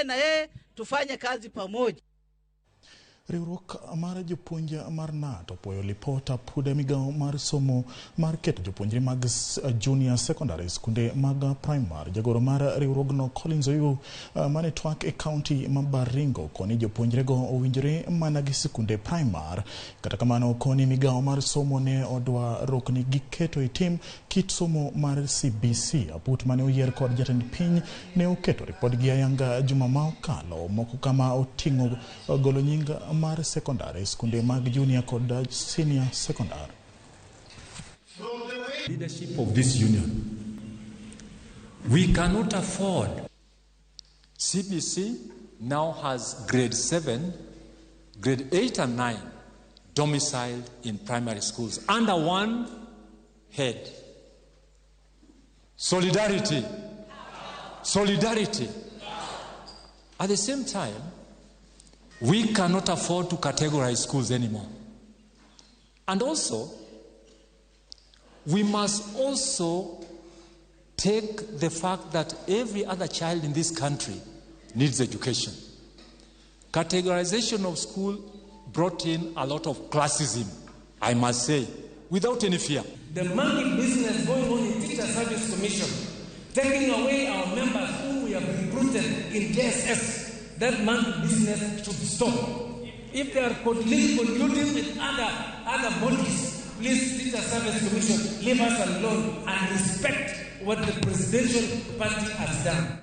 tuongee na yeye tufanye kazi pamoja. Riwruok mar jopuonje mar KNUT opuoyo lipot apude migao mar somo mar keto jopuonjre mag junior secondary skunde mag primary. Jagoro mar riwruogno Collins Oyu mane twak e county ma Baringo koni jopuonjre go owinjore mana gi skunde primary. Kata kamano koni migao mar somo ne odwa rokni gi keto itim kit somo mar CBC. Aput mane oyier kod jatend piny ne oketo ripot gi ayanga juma ma okalo, moko kama oting'o golo nying mar secondary skunde mag junior kod senior secondary. Leadership of this union, we cannot afford. CBC now has grade 7, grade 8 and 9 domiciled in primary schools under one head. Solidarity. Solidarity. At the same time, we cannot afford to categorize schools anymore. And also, we must also take the fact that every other child in this country needs education. Categorization of school brought in a lot of classism, I must say, without any fear. The monkey business going on in Teacher Service Commission, taking away our members whom we have recruited in JSS, that monkey business should stop. If they are colluding with other bodies, please, Teacher Service Commission, leave us alone and respect what the presidential party has done.